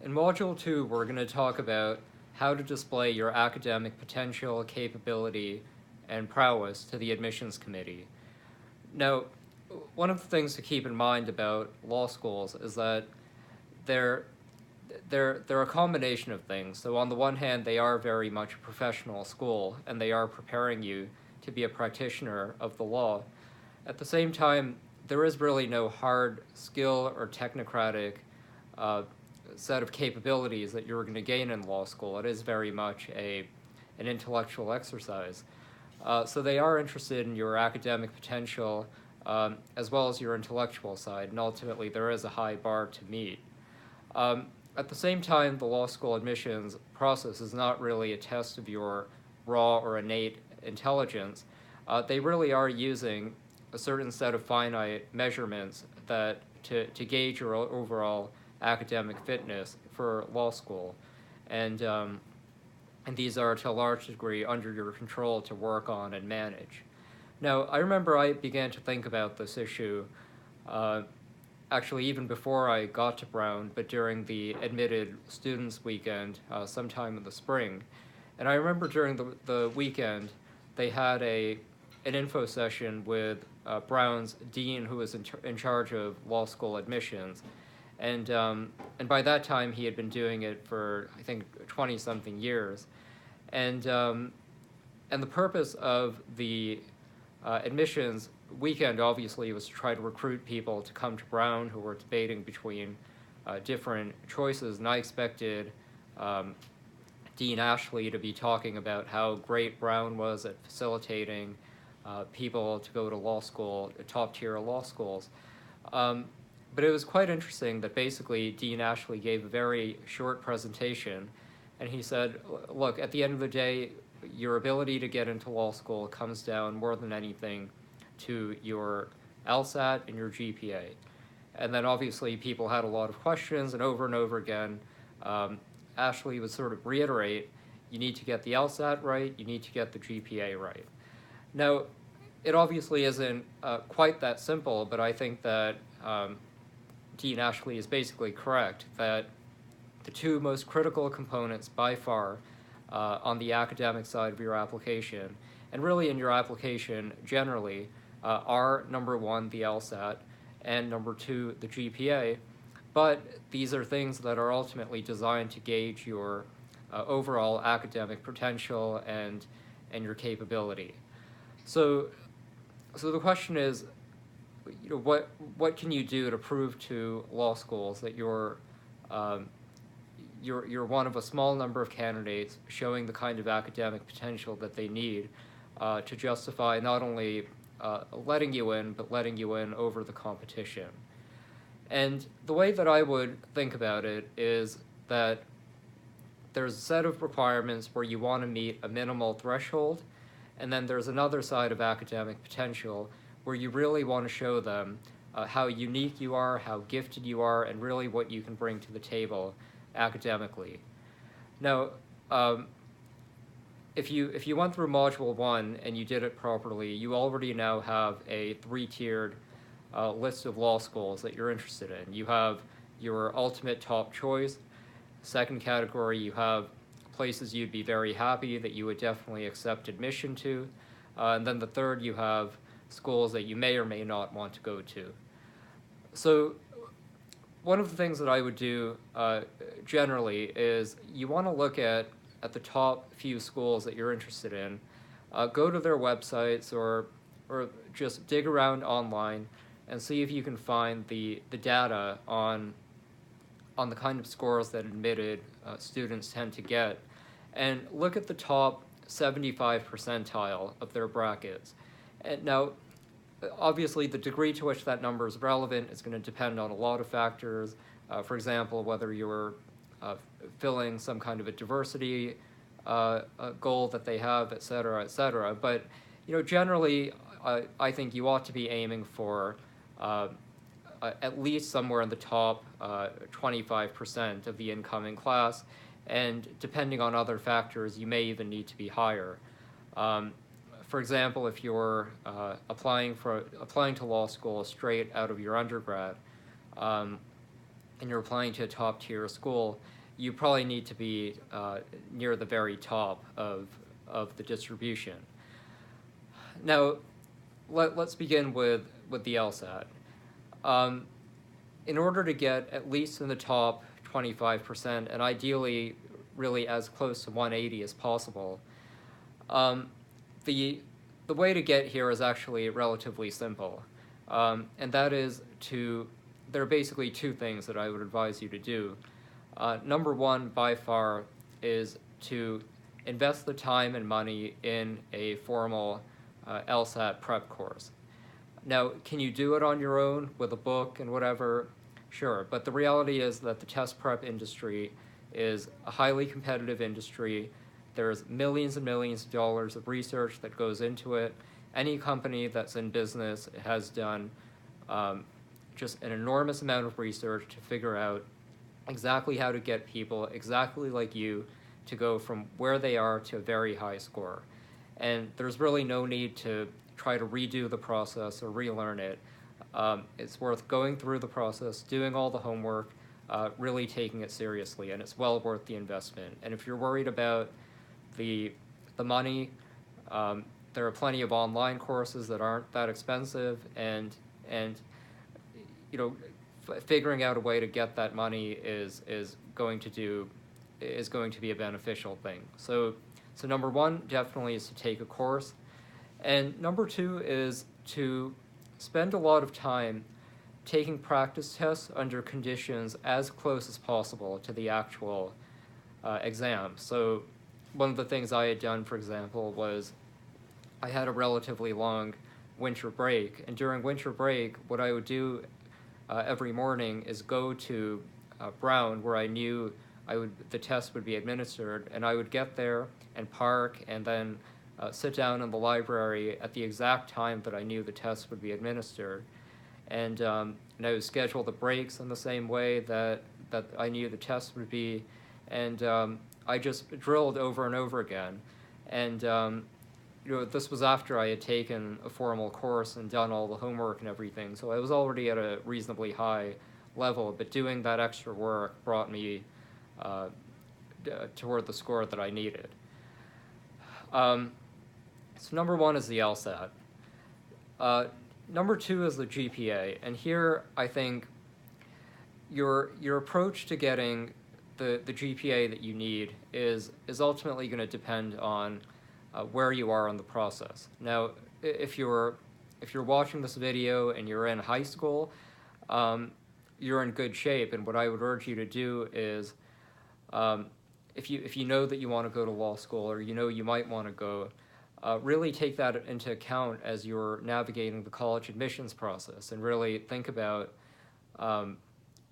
In Module 2, we're going to talk about how to display your academic potential, capability, and prowess to the admissions committee. Now, one of the things to keep in mind about law schools is that they're, they're a combination of things. So on the one hand, they are very much a professional school, and they are preparing you to be a practitioner of the law. At the same time, there is really no hard skill or technocratic uh, set of capabilities that you're going to gain in law school. It is very much an intellectual exercise. So they are interested in your academic potential as well as your intellectual side, and ultimately there is a high bar to meet. At the same time, the law school admissions process is not really a test of your raw or innate intelligence. They really are using a certain set of finite measurements that to gauge your overall academic fitness for law school. And these are to a large degree under your control to work on and manage. Now, I remember I began to think about this issue uh, actually even before I got to Brown, but during the admitted students weekend sometime in the spring. And I remember during the weekend, they had an info session with Brown's dean, who was in charge of law school admissions. And by that time, he had been doing it for, I think, 20-something years. And, um, and the purpose of the admissions weekend, obviously, was to try to recruit people to come to Brown who were debating between different choices. And I expected Dean Ashley to be talking about how great Brown was at facilitating people to go to law school, top-tier law schools. But it was quite interesting that basically Dean Ashley gave a very short presentation, and he said, look, at the end of the day, your ability to get into law school comes down more than anything to your LSAT and your GPA. And then obviously people had a lot of questions, and over again, Ashley would sort of reiterate, you need to get the LSAT right, you need to get the GPA right. Now, it obviously isn't quite that simple, but I think that Dean Ashley is basically correct that the two most critical components by far on the academic side of your application, and really in your application generally, are number one, the LSAT, and number two, the GPA. But these are things that are ultimately designed to gauge your overall academic potential and your capability. So the question is, what can you do to prove to law schools that you're one of a small number of candidates showing the kind of academic potential that they need to justify not only letting you in, but letting you in over the competition. And the way that I would think about it is that there's a set of requirements where you want to meet a minimal threshold, and then there's another side of academic potential where you really want to show them how unique you are, how gifted you are, and really what you can bring to the table academically. Now, if you went through Module 1 and you did it properly, you already now have a three-tiered list of law schools that you're interested in. You have your ultimate top choice. Second category, you have places you'd be very happy that you would definitely accept admission to. And then the third, you have schools that you may or may not want to go to. So one of the things that I would do generally is you want to look at the top few schools that you're interested in, go to their websites or just dig around online and see if you can find the data on the kind of scores that admitted students tend to get, and look at the top 75 percentile of their brackets. And now, obviously, the degree to which that number is relevant is going to depend on a lot of factors. For example, whether you're filling some kind of a diversity goal that they have, et cetera, et cetera. But generally, I think you ought to be aiming for at least somewhere in the top 25% of the incoming class, and depending on other factors, you may even need to be higher. For example, if you're applying to law school straight out of your undergrad, and you're applying to a top tier school, you probably need to be near the very top of the distribution. Now, let's begin with the LSAT. In order to get at least in the top 25%, and ideally really as close to 180 as possible, the way to get here is actually relatively simple, and that is there are basically two things that I would advise you to do. Number one, by far, is to invest the time and money in a formal LSAT prep course. Now, can you do it on your own with a book and whatever? Sure, but the reality is that the test prep industry is a highly competitive industry. There's millions and millions of dollars of research that goes into it. Any company that's in business has done just an enormous amount of research to figure out exactly how to get people exactly like you to go from where they are to a very high score. And there's really no need to try to redo the process or relearn it. It's worth going through the process, doing all the homework, really taking it seriously, and it's well worth the investment. And if you're worried about the money, there are plenty of online courses that aren't that expensive, and you know, figuring out a way to get that money is going to be a beneficial thing. So number one definitely is to take a course, and number two is to spend a lot of time taking practice tests under conditions as close as possible to the actual exam. So one of the things I had done, for example, was I had a relatively long winter break, and during winter break, what I would do every morning is go to Brown, where I knew the test would be administered, and I would get there and park and then sit down in the library at the exact time that I knew the test would be administered. And I would schedule the breaks in the same way that I knew the test would be, and I just drilled over and over again. And this was after I had taken a formal course and done all the homework and everything, so I was already at a reasonably high level, but doing that extra work brought me toward the score that I needed. So number one is the LSAT. Number two is the GPA, and here I think your approach to getting the GPA that you need is ultimately going to depend on where you are in the process. Now, if you're watching this video and you're in high school, you're in good shape, and what I would urge you to do is, if you know that you want to go to law school, or you know you might want to go, really take that into account as you're navigating the college admissions process, and really think about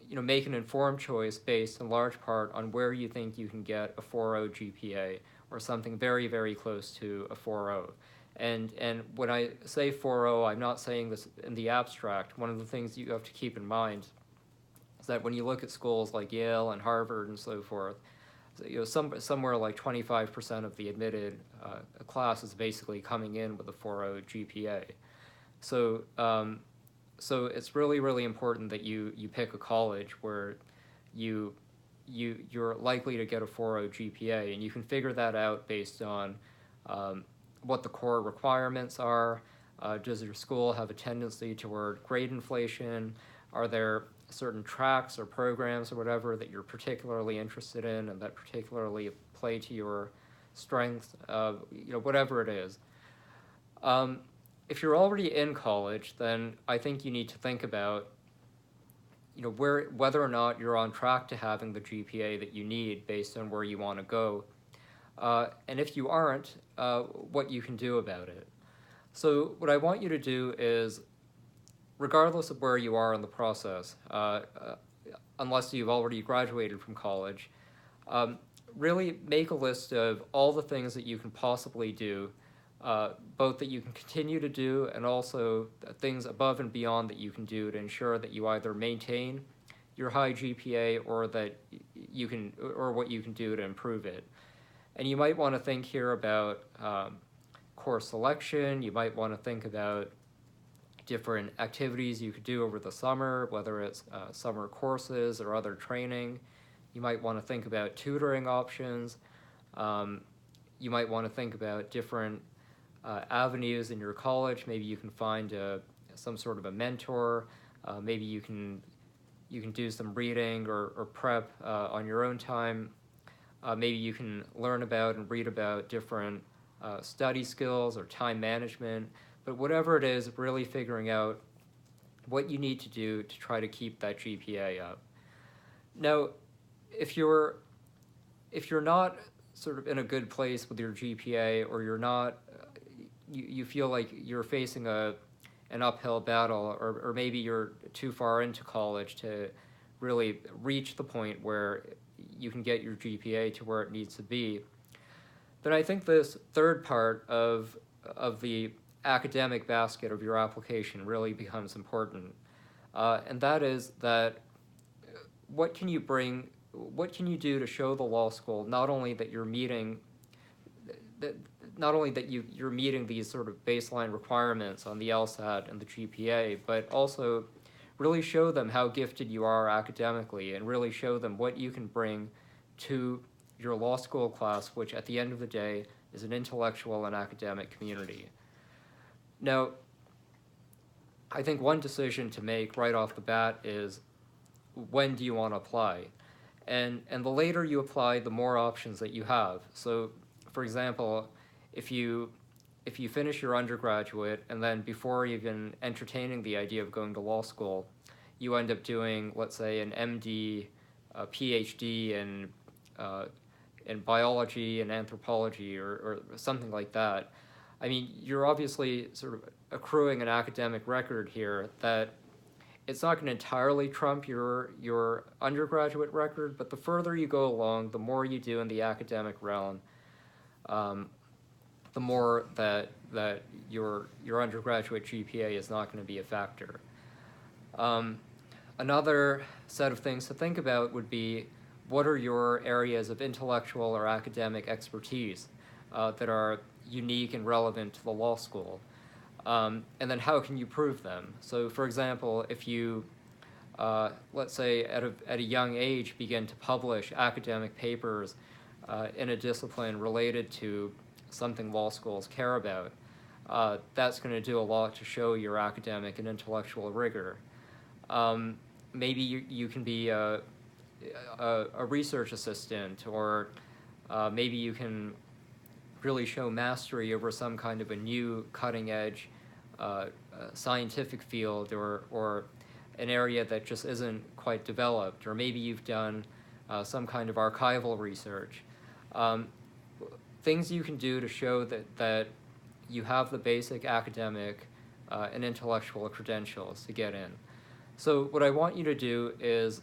make an informed choice based in large part on where you think you can get a 4.0 GPA or something very, very close to a 4.0. And when I say 4.0, I'm not saying this in the abstract. One of the things you have to keep in mind is that when you look at schools like Yale and Harvard and so forth, somewhere like 25% of the admitted class is basically coming in with a 4.0 GPA. So it's really, really important that you pick a college where you're likely to get a 4.0 GPA, and you can figure that out based on what the core requirements are. Does your school have a tendency toward grade inflation? Are there certain tracks or programs or whatever that you're particularly interested in and that particularly play to your strengths? Whatever it is. If you're already in college, then I think you need to think about whether or not you're on track to having the GPA that you need based on where you want to go. And if you aren't, what you can do about it. So what I want you to do is, regardless of where you are in the process, unless you've already graduated from college, really make a list of all the things that you can possibly do, both that you can continue to do and also things above and beyond that you can do to ensure that you either maintain your high GPA or that you can, or what you can do to improve it. And you might want to think here about course selection. You might want to think about different activities you could do over the summer, whether it's summer courses or other training. You might want to think about tutoring options. You might want to think about different avenues in your college. Maybe you can find some sort of a mentor. Maybe you can do some reading or prep on your own time. Maybe you can learn about and read about different study skills or time management. But whatever it is, really figuring out what you need to do to try to keep that GPA up. Now, if you're not sort of in a good place with your GPA, or you're not, you feel like you're facing an uphill battle, or maybe you're too far into college to really reach the point where you can get your GPA to where it needs to be, then I think this third part of the academic basket of your application really becomes important. And that is that what can you do to show the law school not only that you're meeting you're meeting these sort of baseline requirements on the LSAT and the GPA, but also really show them how gifted you are academically, and really show them what you can bring to your law school class, which at the end of the day is an intellectual and academic community. Now, I think one decision to make right off the bat is, when do you want to apply? And the later you apply, the more options that you have. So, for example, if you finish your undergraduate, and then before even entertaining the idea of going to law school, you end up doing, let's say, an MD, a PhD in biology and anthropology, or something like that. I mean, you're obviously sort of accruing an academic record here that it's not going to entirely trump your undergraduate record, but the further you go along, the more you do in the academic realm, the more that your undergraduate GPA is not going to be a factor. Another set of things to think about would be, what are your areas of intellectual or academic expertise that are unique and relevant to the law school? And then how can you prove them? So, for example, if you, let's say, at a young age begin to publish academic papers in a discipline related to something law schools care about, that's going to do a lot to show your academic and intellectual rigor. Maybe you can be a research assistant, or maybe you can really show mastery over some kind of a new cutting-edge scientific field, or an area that just isn't quite developed, or maybe you've done some kind of archival research. Things you can do to show that you have the basic academic and intellectual credentials to get in. So what I want you to do is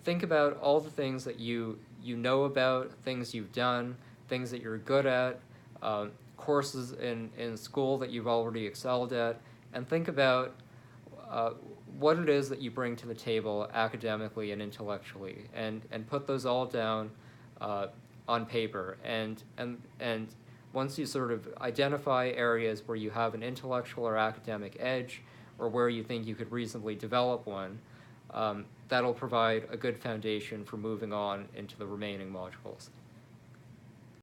think about all the things that you know about, things you've done, things that you're good at, courses in school that you've already excelled at, and think about what it is that you bring to the table academically and intellectually, and put those all down on paper. And once you sort of identify areas where you have an intellectual or academic edge, or where you think you could reasonably develop one, that'll provide a good foundation for moving on into the remaining modules.